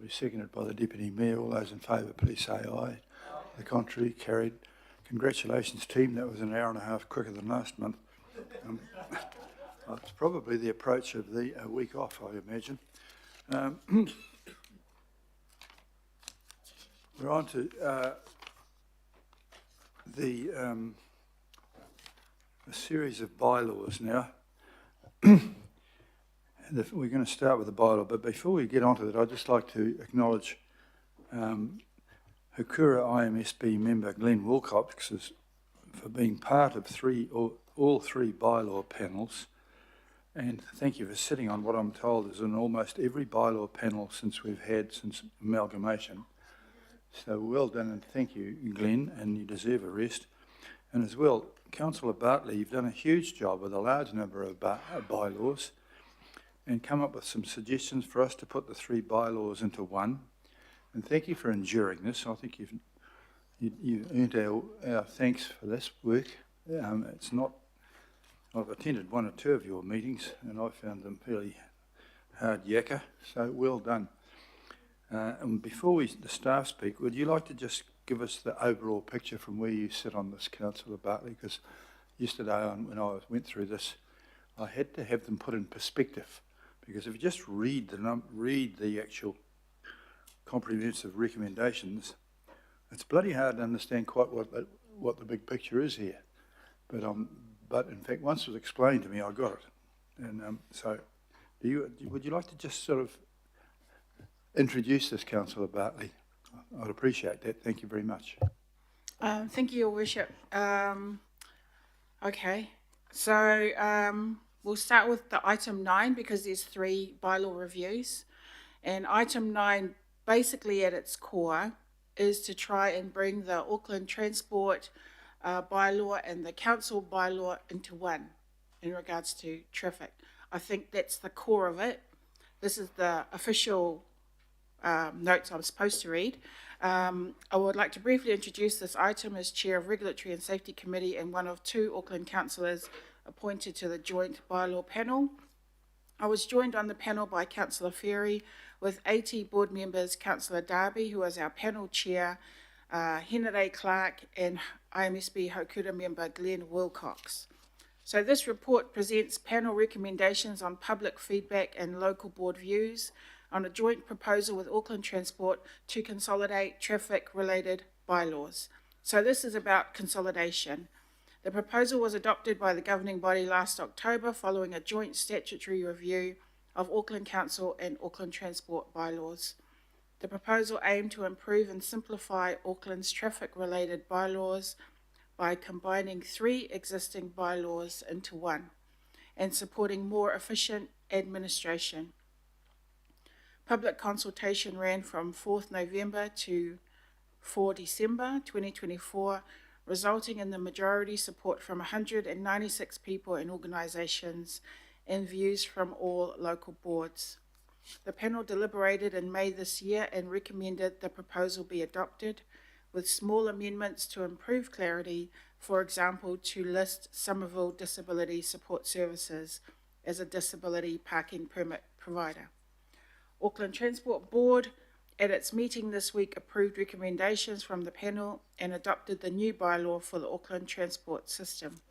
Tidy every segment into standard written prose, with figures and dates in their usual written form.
be seconded by the Deputy Mayor. All those in favour, please say aye. The contrary, carried. Congratulations, team. That was an hour and a half quicker than last month. It's probably the approach of the week off, I imagine. We're on to a series of bylaws now. And we're going to start with the bylaw, but before we get onto that, I'd just like to acknowledge Hukura IMSB member Glenn Wilcox for being part of all three bylaw panels, and thank you for sitting on what I'm told is in almost every bylaw panel since amalgamation. So well done, and thank you, Glenn, and you deserve a rest. And as well, Councillor Bartley, you've done a huge job with a large number of bylaws and come up with some suggestions for us to put the three bylaws into one. And thank you for enduring this. I think you've earned our thanks for this work. It's not. I've attended one or two of your meetings and I found them fairly hard yakka, so well done. And before the staff speak, would you like to just give us the overall picture from where you sit on this, Councillor Bartley? Because yesterday when I went through this, I had to have them put in perspective. Because if you just read the actual comprehensive recommendations, it's bloody hard to understand quite what the big picture is here. But in fact, once it was explained to me, I got it. And so, would you like to just sort of introduce this, Councillor Bartley? I'd appreciate that. Thank you very much. Thank you, Your Worship. Okay, so we'll start with the item 9 because there's 3 bylaw reviews. And item 9, basically at its core, is to try and bring the Auckland Transport bylaw and the council bylaw into one in regards to traffic. I think that's the core of it. This is the official notes I'm supposed to read. I would like to briefly introduce this item as Chair of Regulatory and Safety Committee and one of 2 Auckland councillors appointed to the joint bylaw panel. I was joined on the panel by Councillor Ferry with 80 board members, Councillor Darby, who is our panel chair, Henare Clark, and IMSB Hokura member Glenn Wilcox. So this report presents panel recommendations on public feedback and local board views on a joint proposal with Auckland Transport to consolidate traffic-related bylaws. So this is about consolidation. The proposal was adopted by the governing body last October following a joint statutory review of Auckland Council and Auckland Transport bylaws. The proposal aimed to improve and simplify Auckland's traffic-related bylaws by combining 3 existing bylaws into one and supporting more efficient administration. Public consultation ran from 4th November to 4 December 2024, resulting in the majority support from 196 people and organisations and views from all local boards. The panel deliberated in May this year and recommended the proposal be adopted with small amendments to improve clarity, for example, to list Somerville Disability Support Services as a disability parking permit provider. Auckland Transport Board, at its meeting this week, approved recommendations from the panel and adopted the new bylaw for the Auckland Transport System.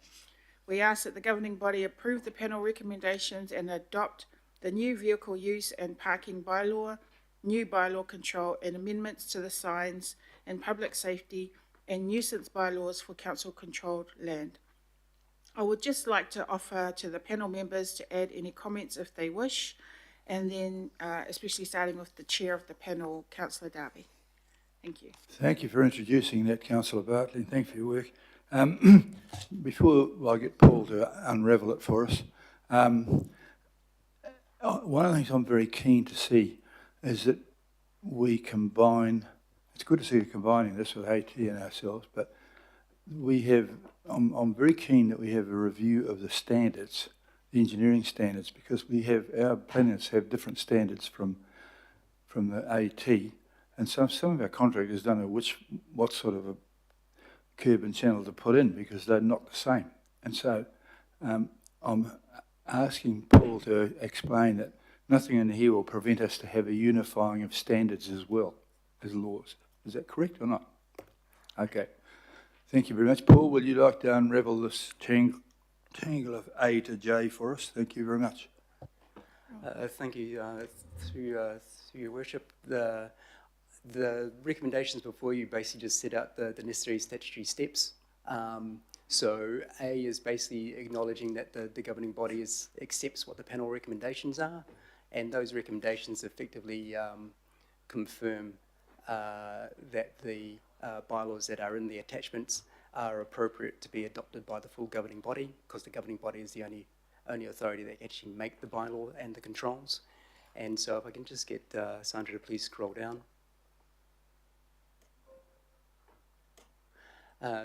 We ask that the governing body approve the panel recommendations and adopt the new vehicle use and parking bylaw, new bylaw control and amendments to the signs and public safety and nuisance bylaws for council-controlled land. I would just like to offer to the panel members to add any comments if they wish, and then especially starting with the chair of the panel, Councillor Darby. Thank you. Thank you for introducing that, Councillor Bartley, and thank you for your work. Before I get Paul to unravel it for us, one of the things I'm very keen to see is that we combine, it's good to see you combining this with AT and ourselves, but I'm very keen that we have a review of the standards, the engineering standards, because our planners have different standards from the AT, and some of our contractors don't know what sort of a curb and channel to put in because they're not the same. And so I'm asking Paul to explain that nothing in here will prevent us to have a unifying of standards as well as laws. Is that correct or not? Okay. Thank you very much. Paul, would you like to unravel this tangle of A to J for us? Thank you very much. Thank you. Through your worship, the recommendations before you basically just set out the necessary statutory steps. So A is basically acknowledging that the governing body accepts what the panel recommendations are, and those recommendations effectively confirm that the bylaws that are in the attachments are appropriate to be adopted by the full governing body, because the governing body is the only authority that can actually make the bylaw and the controls. And so if I can just get Sandra to please scroll down.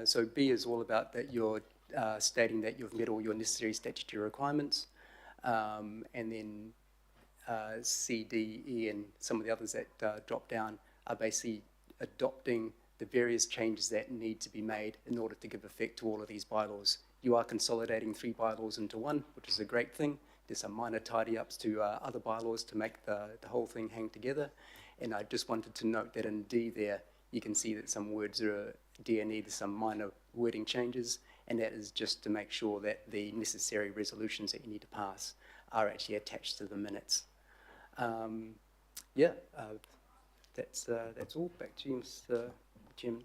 So B is all about that you're stating that you've met all your necessary statutory requirements. And then C, D, E, and some of the others that drop down are basically adopting the various changes that need to be made in order to give effect to all of these bylaws. You are consolidating 3 bylaws into one, which is a great thing. There's some minor tidy-ups to other bylaws to make the whole thing hang together. And I just wanted to note that in D there, you can see that some words are D and E, there's some minor wording changes, and that is just to make sure that the necessary resolutions that you need to pass are actually attached to the minutes. That's all. Back to you, Mr. Chairman.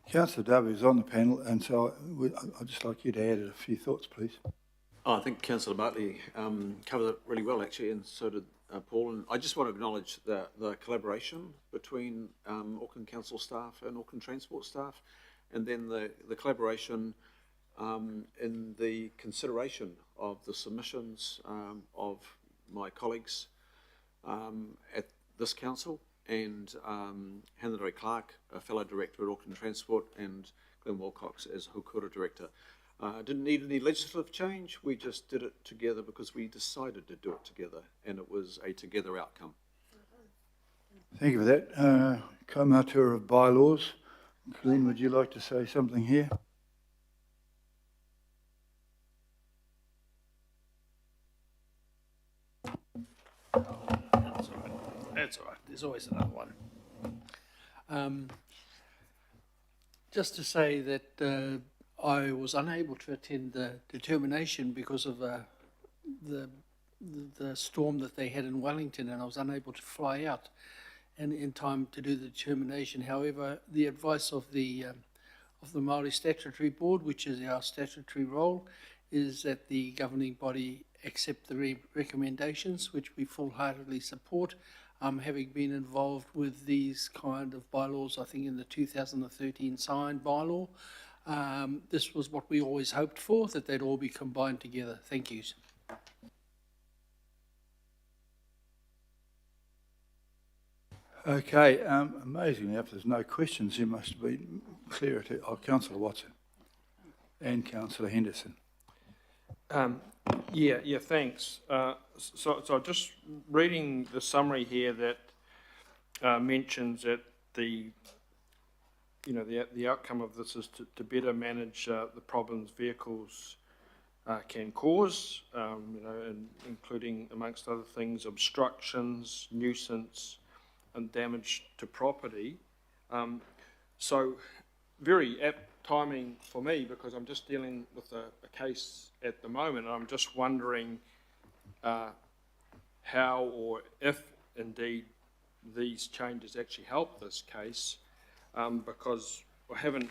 Councillor W is on the panel, and so I'd just like you to add a few thoughts, please. Oh, I think Councillor Bartley covered it really well, actually, and so did Paul. And I just want to acknowledge the collaboration between Auckland Council staff and Auckland Transport staff, and then the collaboration in the consideration of the submissions of my colleagues at this council, and Hannah Clark, a fellow director at Auckland Transport, and Glenn Wilcox as Hukura director. Didn't need any legislative change, we just did it together because we decided to do it together, and it was a together outcome. Thank you for that. Co-matur of bylaws. Glenn, would you like to say something here? That's all right. There's always another one. Just to say that I was unable to attend the determination because of the storm that they had in Wellington, and I was unable to fly out in time to do the determination. However, the advice of the Māori Statutory Board, which is our statutory role, is that the governing body accept the recommendations, which we full-heartedly support. Having been involved with these kind of bylaws, I think in the 2013 signed bylaw, this was what we always hoped for, that they'd all be combined together. Thank you. Okay, amazingly, if there's no questions, you must be clear to Councillor Watson and Councillor Henderson. Yeah, thanks. So just reading the summary here that mentions that the outcome of this is to better manage the problems vehicles can cause, and including, amongst other things, obstructions, nuisance, and damage to property. So very apt timing for me, because I'm just dealing with a case at the moment, and I'm just wondering how, or if indeed these changes actually help this case, because I haven't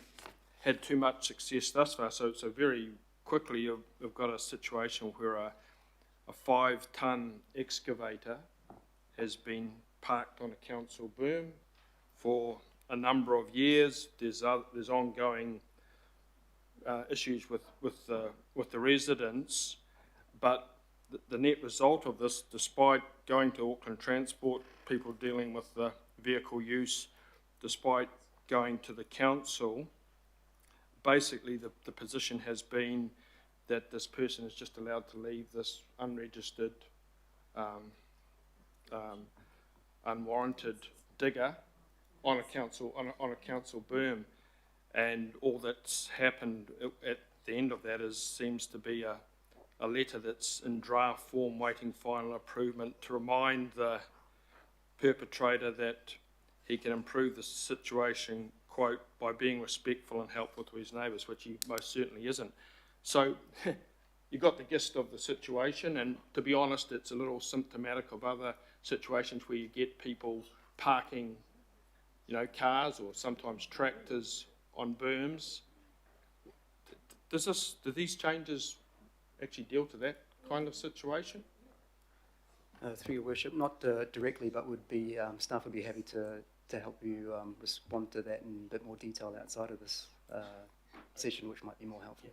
had too much success thus far. So very quickly I've got a situation where a 5-ton excavator has been parked on a council berm for a number of years. There's ongoing issues with the residents, but the net result of this, despite going to Auckland Transport, people dealing with the vehicle use, despite going to the council, basically the position has been that this person is just allowed to leave this unregistered, unwarranted digger on a council berm, and all that's happened at the end of that seems to be a letter that's in draft form waiting final approval to remind the perpetrator that he can improve the situation, quote, by being respectful and helpful to his neighbours, which he most certainly isn't. So you got the gist of the situation, and to be honest, it's a little symptomatic of other situations where you get people parking, cars or sometimes tractors on berms. Do these changes actually deal to that kind of situation? Through your worship, not directly, but staff would be happy to help you respond to that in a bit more detail outside of this session, which might be more helpful.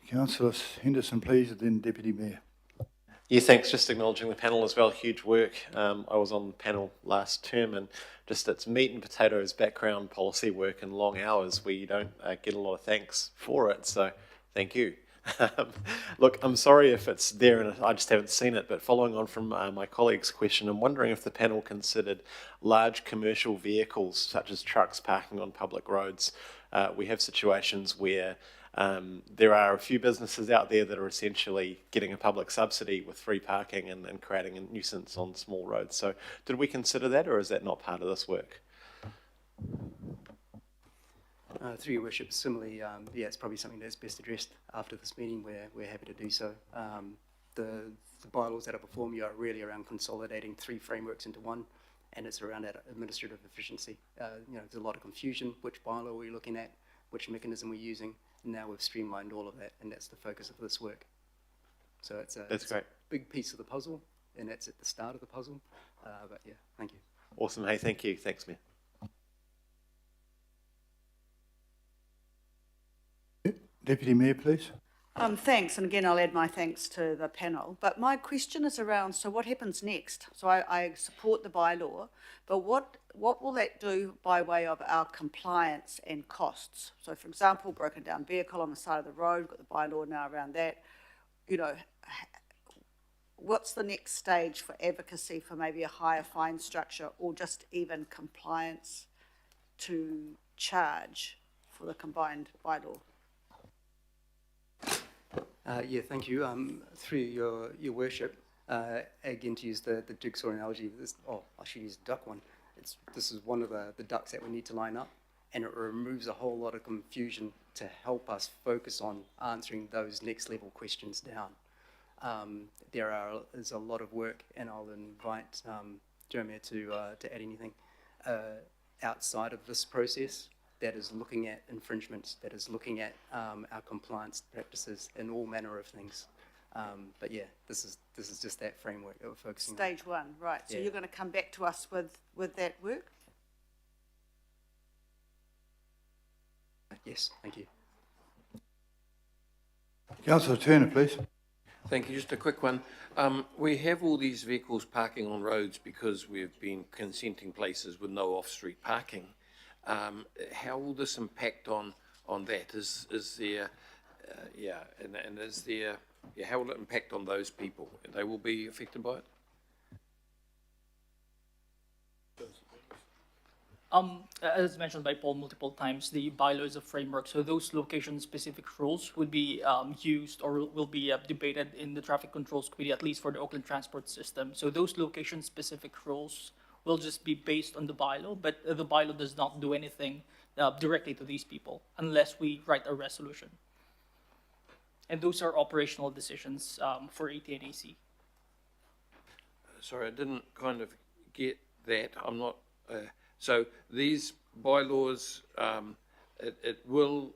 Councillor Henderson, please, and then Deputy Mayor. Yeah, thanks. Just acknowledging the panel as well. Huge work. I was on the panel last term, and just it's meat and potatoes background policy work and long hours where you don't get a lot of thanks for it. So thank you. Look, I'm sorry if it's there and I just haven't seen it, but following on from my colleague's question, I'm wondering if the panel considered large commercial vehicles such as trucks parking on public roads. We have situations where there are a few businesses out there that are essentially getting a public subsidy with free parking and creating a nuisance on small roads. So did we consider that, or is that not part of this work? Through your worship, similarly, it's probably something that's best addressed after this meeting. We're happy to do so. The bylaws that are before me are really around consolidating 3 frameworks into one, and it's around that administrative efficiency. There's a lot of confusion. Which bylaw we're looking at, which mechanism we're using. Now we've streamlined all of that, and that's the focus of this work. So it's great. a big piece of the puzzle, and that's at the start of the puzzle. But yeah, thank you. Awesome. Hey, thank you. Thanks, Mayor. Deputy Mayor, please. Thanks, and again, I'll add my thanks to the panel. But my question is around, so what happens next? So I support the bylaw, but what will that do by way of our compliance and costs? So, for example, broken down vehicle on the side of the road, got the bylaw now around that. What's the next stage for advocacy for maybe a higher fine structure, or just even compliance to charge for the combined bylaw? Thank you. Through your worship, again, to use the jigsaw analogy, I should use the duck one. This is one of the ducks that we need to line up, and it removes a whole lot of confusion to help us focus on answering those next level questions down. There's a lot of work, and I'll invite Jeremiah to add anything outside of this process that is looking at infringements, that is looking at our compliance practices and all manner of things. But yeah, this is just that framework that we're focusing on. Stage 1, right. So you're going to come back to us with that work? Yes, thank you. Councillor Turner, please. Thank you. Just a quick one. We have all these vehicles parking on roads because we've been consenting places with no off-street parking. How will this impact on that? Is there, and is there, how will it impact on those people? They will be affected by it? As mentioned by Paul multiple times, the bylaw is a framework, so those location-specific rules would be used or will be debated in the Traffic Controls Committee, at least for the Auckland transport system. So those location-specific rules will just be based on the bylaw, but the bylaw does not do anything directly to these people unless we write a resolution. And those are operational decisions for AT&AC. Sorry, I didn't kind of get that. I'm not... So these bylaws, it will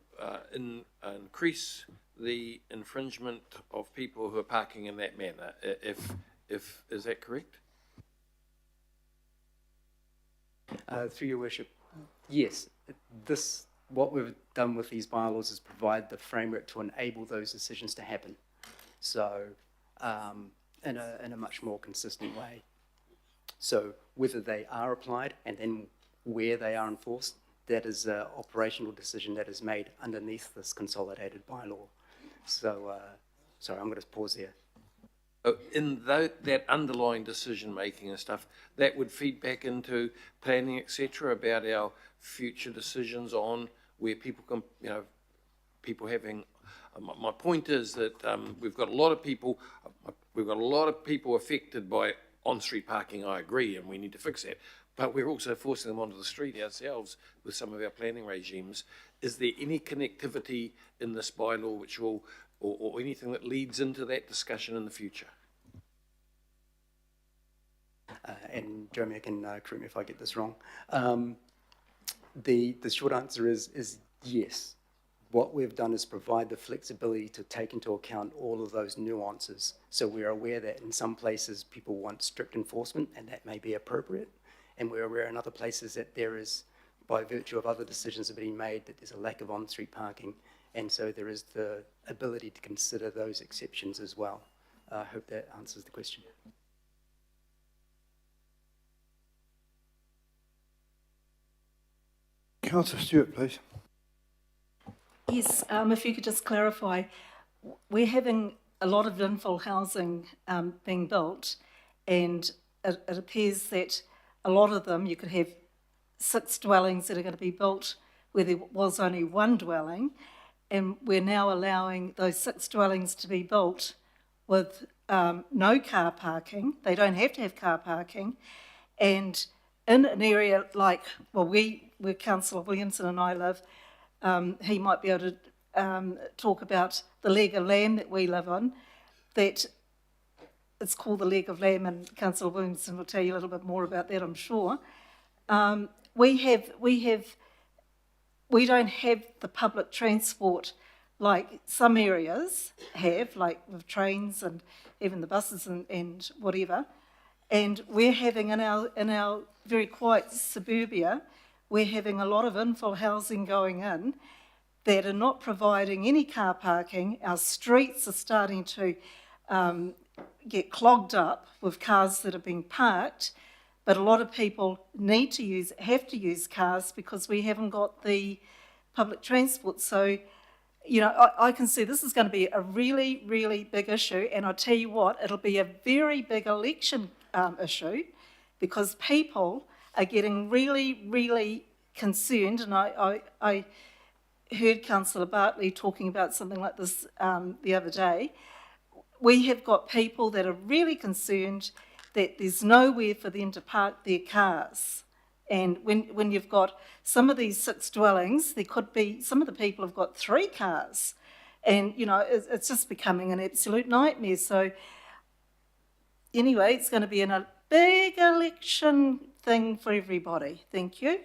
increase the infringement of people who are parking in that manner. If is that correct? Through your worship, yes. What we've done with these bylaws is provide the framework to enable those decisions to happen. So, in a much more consistent way. So whether they are applied and then where they are enforced, that is an operational decision that is made underneath this consolidated bylaw. So, sorry, I'm going to pause here. In that underlying decision-making and stuff, that would feed back into planning, etc., about our future decisions on where people can, you know, people having, my point is that we've got a lot of people affected by on-street parking, I agree, and we need to fix that, but we're also forcing them onto the street ourselves with some of our planning regimes. Is there any connectivity in this bylaw which will, or anything that leads into that discussion in the future? And Jeremy can correct me if I get this wrong. The short answer is yes. What we've done is provide the flexibility to take into account all of those nuances. So we're aware that in some places people want strict enforcement, and that may be appropriate. And we're aware in other places that there is, by virtue of other decisions that have been made, that there's a lack of on-street parking. And so there is the ability to consider those exceptions as well. I hope that answers the question. Councillor Stewart, please. Yes, if you could just clarify, we're having a lot of infill housing being built, and it appears that a lot of them, you could have 6 dwellings that are going to be built where there was only 1 dwelling, and we're now allowing those 6 dwellings to be built with no car parking. They don't have to have car parking, and in an area like, well, where Councillor Williamson and I live, he might be able to talk about the leg of land that we live on, that it's called the leg of land, and Councillor Williamson will tell you a little bit more about that, I'm sure. We don't have the public transport like some areas have, like with trains and even the buses and whatever. And we're having in our very quiet suburbia, we're having a lot of infill housing going in that are not providing any car parking. Our streets are starting to get clogged up with cars that are being parked, but a lot of people have to use cars because we haven't got the public transport. So, you know, I can see this is going to be a really, really big issue, and I'll tell you what, it'll be a very big election issue, because people are getting really, really concerned, and I heard Councillor Bartley talking about something like this the other day. We have got people that are really concerned that there's nowhere for them to park their cars. And when you've got some of these 6 dwellings, there could be, some of the people have got 3 cars. And, you know, it's just becoming an absolute nightmare. So anyway, it's going to be a big election thing for everybody. Thank you.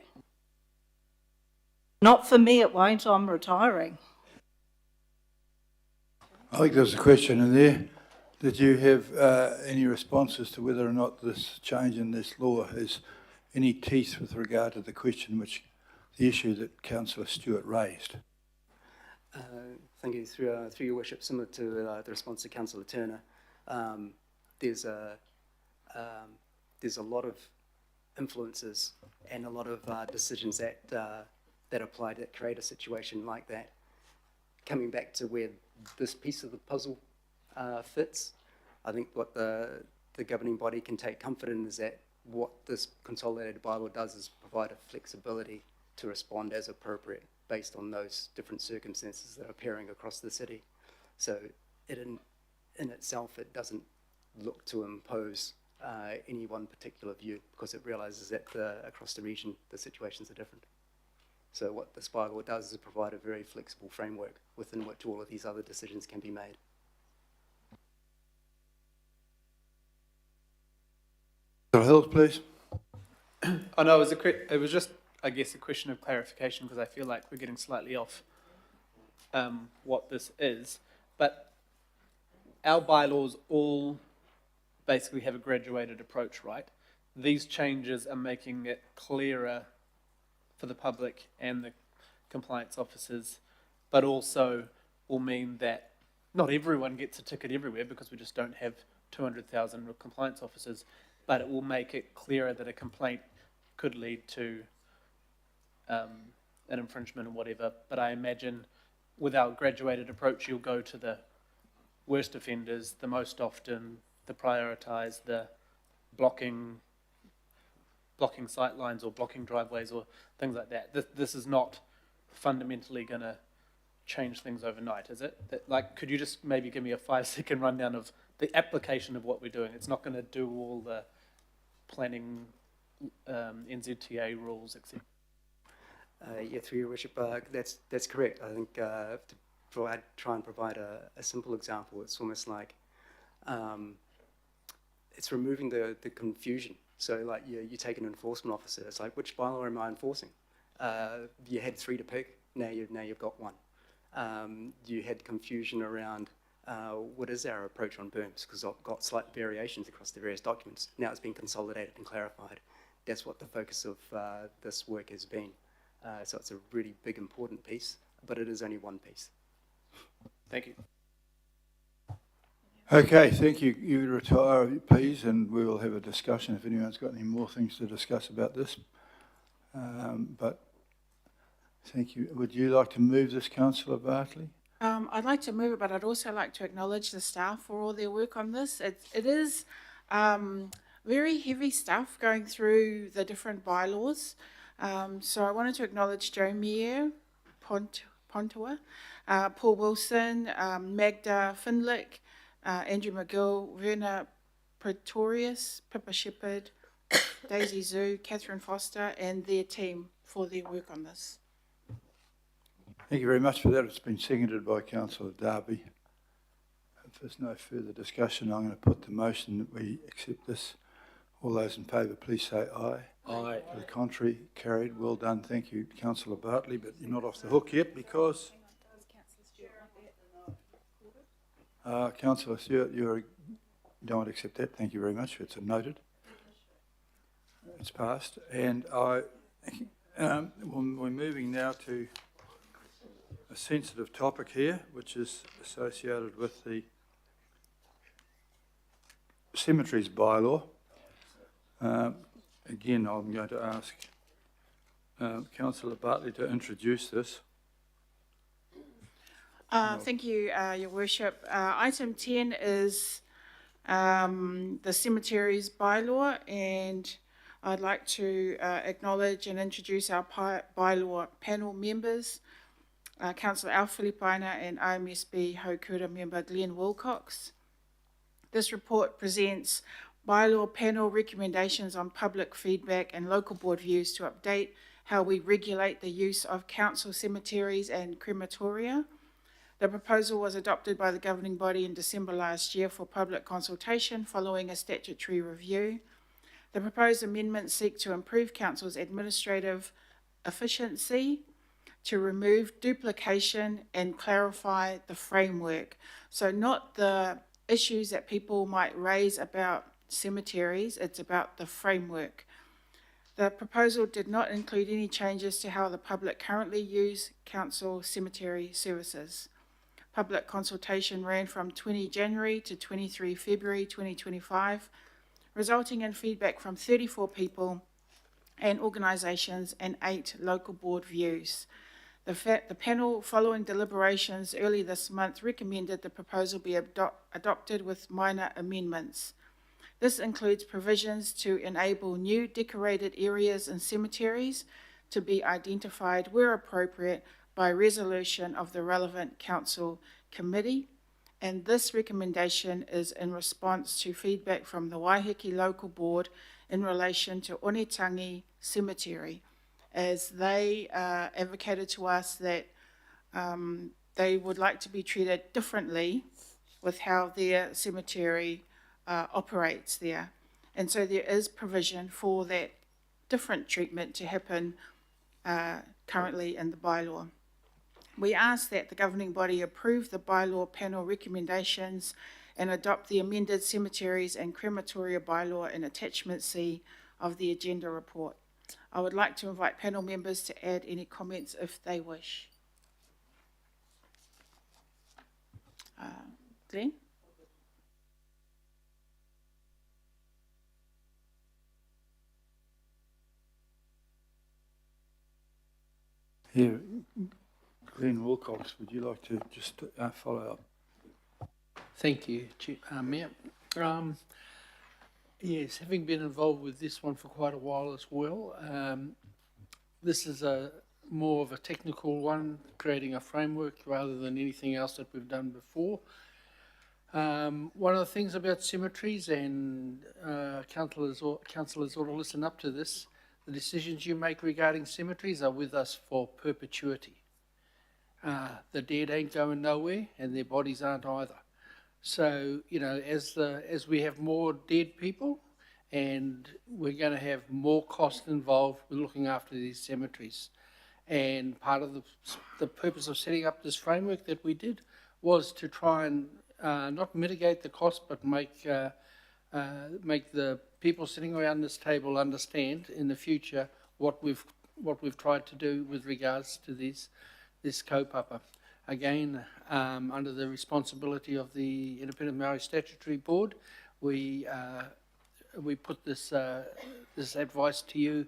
Not for me, it won't. I'm retiring. I think there's a question in there. Did you have any responses to whether or not this change in this law has any teeth with regard to the question the issue that Councillor Stewart raised? Thank you. Through your worship, similar to the response to Councillor Turner, there's a lot of influences and a lot of decisions that apply that create a situation like that. Coming back to where this piece of the puzzle fits, I think what the governing body can take comfort in is that what this consolidated bylaw does is provide a flexibility to respond as appropriate based on those different circumstances that are appearing across the city. So it in itself, it doesn't look to impose any one particular view, because it realises that across the region the situations are different. So what this bylaw does is provide a very flexible framework within which all of these other decisions can be made. Hills, please. Oh no, it was just, I guess, a question of clarification, because I feel like we're getting slightly off what this is. But our bylaws all basically have a graduated approach, right? These changes are making it clearer for the public and the compliance officers, but also will mean that not everyone gets a ticket everywhere, because we just don't have 200,000 compliance officers, but it will make it clearer that a complaint could lead to an infringement and whatever, but I imagine with our graduated approach, you'll go to the worst offenders the most often, the prioritise, the blocking sight lines or blocking driveways or things like that. This is not fundamentally going to change things overnight, is it? Like, could you just maybe give me a 5-second rundown of the application of what we're doing? It's not going to do all the planning, NZTA rules, etc. Yeah, through your worship, that's correct. I think to try and provide a simple example, it's almost like it's removing the confusion. So like you take an enforcement officer, it's like, which bylaw am I enforcing? You had 3 to pick, now you've got 1. You had confusion around what is our approach on berms, because I've got slight variations across the various documents. Now it's been consolidated and clarified. That's what the focus of this work has been. So it's a really big, important piece, but it is only one piece. Thank you. Okay, thank you. You retire, please, and we will have a discussion if anyone's got any more things to discuss about this. But thank you. Would you like to move this, Councillor Bartley? I'd like to move it, but I'd also like to acknowledge the staff for all their work on this. It is very heavy stuff going through the different bylaws. So I wanted to acknowledge Joe Meyer, Pontua, Paul Wilson, Magda Finlick, Andrew McGill, Werner Pretorius, Pippa Shepherd, Daisy Zhu, Catherine Foster, and their team for their work on this. Thank you very much for that. It's been seconded by Councillor Darby. If there's no further discussion, I'm going to put the motion that we accept this. All those in favour, please say aye. Aye. To the contrary, carried. Well done. Thank you, Councillor Bartley, but you're not off the hook yet because... Councillor Stewart, you don't want to accept that. Thank you very much. It's noted. It's passed. And we're moving now to a sensitive topic here, which is associated with the cemeteries bylaw. Again, I'm going to ask Councillor Bartley to introduce this. Thank you, Your Worship. Item 10 is the cemeteries bylaw, and I'd like to acknowledge and introduce our bylaw panel members, Councillor Al Filipaina and OMSB Haukura member Glenn Wilcox. This report presents bylaw panel recommendations on public feedback and local board views to update how we regulate the use of council cemeteries and crematoria. The proposal was adopted by the governing body in December last year for public consultation following a statutory review. The proposed amendments seek to improve council's administrative efficiency, to remove duplication and clarify the framework. So not the issues that people might raise about cemeteries, it's about the framework. The proposal did not include any changes to how the public currently use council cemetery services. Public consultation ran from 20 January to 23 February 2025, resulting in feedback from 34 people and organisations and 8 local board views. The panel, following deliberations early this month, recommended the proposal be adopted with minor amendments. This includes provisions to enable new decorated areas in cemeteries to be identified where appropriate by resolution of the relevant council committee, and this recommendation is in response to feedback from the Waiheke Local Board in relation to Onetangi Cemetery, as they advocated to us that they would like to be treated differently with how their cemetery operates there. And so there is provision for that different treatment to happen currently in the bylaw. We ask that the governing body approve the bylaw panel recommendations and adopt the amended cemeteries and crematoria bylaw in attachment C of the agenda report. I would like to invite panel members to add any comments if they wish. Glenn? Yeah, Glenn Wilcox, would you like to just follow up? Thank you, Mayor. Yes, having been involved with this one for quite a while as well, this is more of a technical one, creating a framework rather than anything else that we've done before. One of the things about cemeteries, and councillors ought to listen up to this, the decisions you make regarding cemeteries are with us for perpetuity. The dead ain't going nowhere, and their bodies aren't either. So, you know, as we have more dead people, and we're going to have more cost involved with looking after these cemeteries. And part of the purpose of setting up this framework that we did was to try and not mitigate the cost, but make the people sitting around this table understand in the future what we've tried to do with regards to this kaupapa. Again, under the responsibility of the Independent Maori Statutory Board, we put this advice to you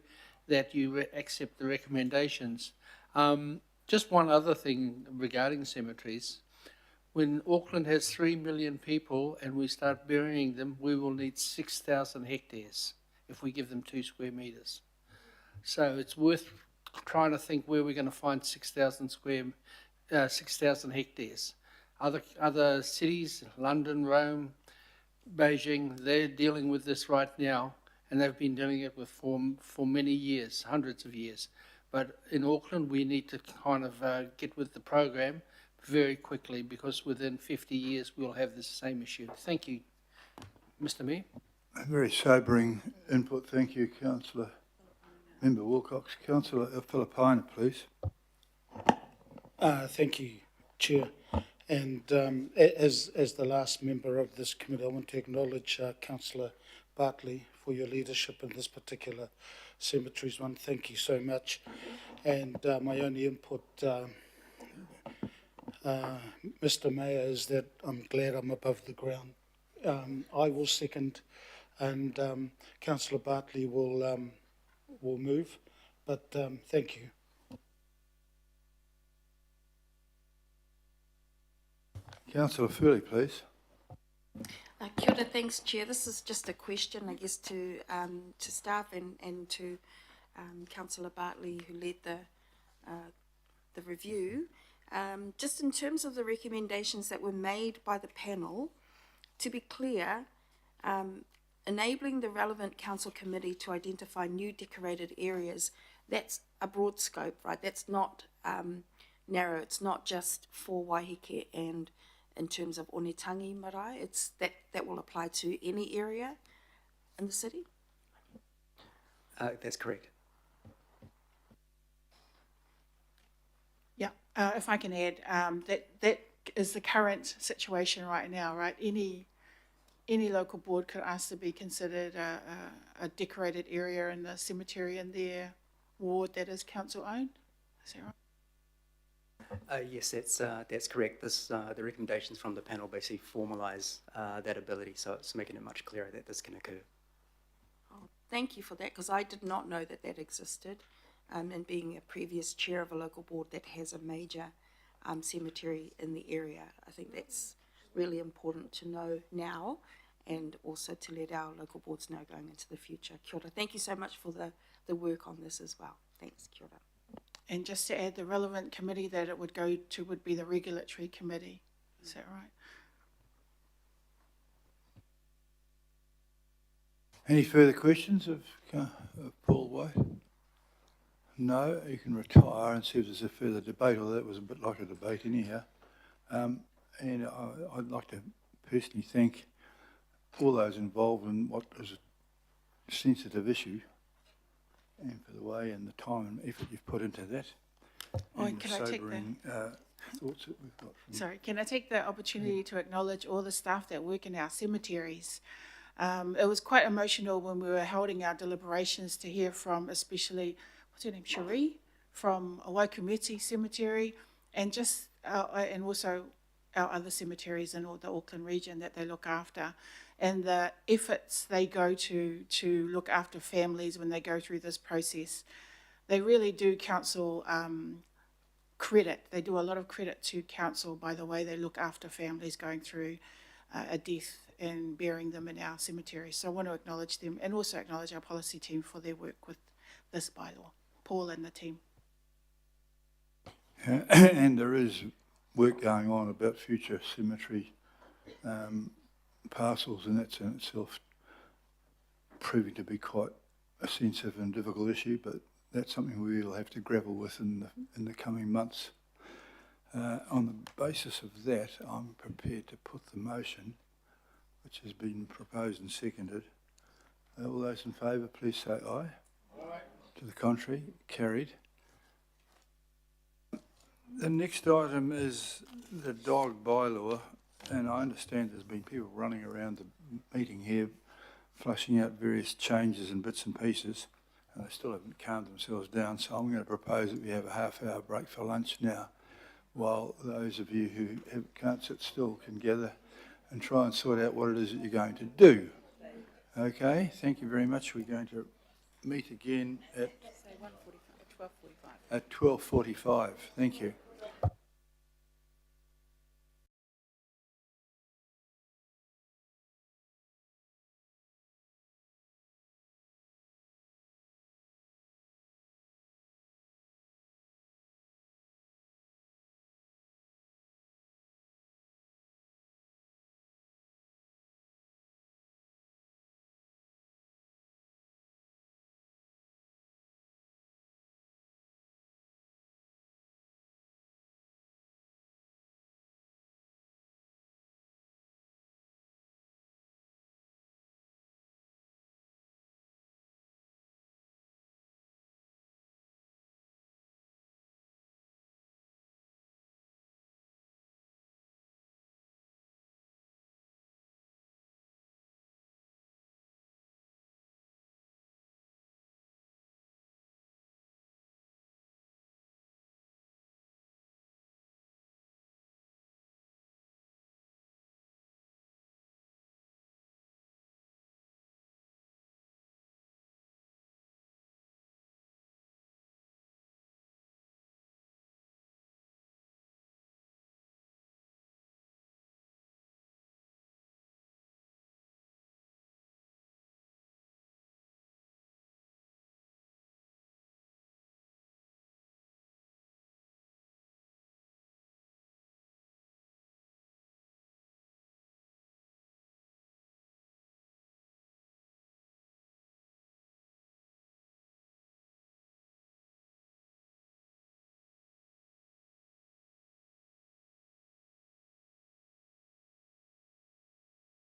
that you accept the recommendations. Just one other thing regarding cemeteries. When Auckland has 3 million people and we start burying them, we will need 6,000 hectares if we give them 2 square metres. So it's worth trying to think where we're going to find 6,000 hectares. Other cities, London, Rome, Beijing, they're dealing with this right now, and they've been doing it for many years, hundreds of years. But in Auckland, we need to kind of get with the program very quickly, because within 50 years we'll have the same issue. Thank you, Mr. Mayor. A very sobering input. Thank you, Councillor Member Wilcox. Councillor Filipaina, please. Thank you, Chair. And as the last member of this committee, I want to acknowledge Councillor Bartley for your leadership in this particular cemeteries one. Thank you so much. And my only input, Mr. Mayor, is that I'm glad I'm above the ground. I will second, and Councillor Bartley will move. But thank you. Councillor Furley, please. Kia ora, thanks, Chair. This is just a question, I guess, to staff and to Councillor Bartley, who led the review. Just in terms of the recommendations that were made by the panel, to be clear, enabling the relevant council committee to identify new decorated areas, that's a broad scope, right? That's not narrow. It's not just for Waiheke and in terms of Onetangi marae. It's that will apply to any area in the city? That's correct. Yeah, if I can add, that is the current situation right now, right? Any local board could ask to be considered a decorated area in the cemetery in their ward that is council owned. Is that right? Yes, that's correct. The recommendations from the panel basically formalise that ability, so it's making it much clearer that this can occur. Oh, thank you for that, because I did not know that existed. And being a previous chair of a local board that has a major cemetery in the area, I think that's really important to know now, and also to let our local boards know going into the future. Kia ora. Thank you so much for the work on this as well. Thanks, kia ora. And just to add, the relevant committee that it would go to would be the regulatory committee. Is that right? Any further questions of Paul White? No, you can retire and see if there's a further debate, although that was a bit like a debate anyhow. And I'd like to personally thank all those involved in what is a sensitive issue, and for the way and the time and effort you've put into that. Oh, and can I take sobering thoughts that we've got from Sorry, can I take the opportunity to acknowledge all the staff that work in our cemeteries? It was quite emotional when we were holding our deliberations to hear from, especially, what's her name, Cherie, from Waikumeti Cemetery, and just and also our other cemeteries in all the Auckland region that they look after, and the efforts they go to look after families when they go through this process. They really do counsel credit. They do a lot of credit to council by the way they look after families going through a death and burying them in our cemetery. So I want to acknowledge them and also acknowledge our policy team for their work with this bylaw. Paul and the team. And there is work going on about future cemetery parcels, and that's in itself proving to be quite a sensitive and difficult issue, but that's something we will have to grapple with in the coming months. On the basis of that, I'm prepared to put the motion, which has been proposed and seconded. All those in favour, please say aye. Aye. To the contrary, carried. The next item is the dog bylaw, and I understand there's been people running around the meeting here flushing out various changes and bits and pieces, and they still haven't calmed themselves down, so I'm going to propose that we have a half-hour break for lunch now, while those of you who can't sit still can gather and try and sort out what it is that you're going to do. Okay, thank you very much. We're going to meet again at 12:45. Thank you.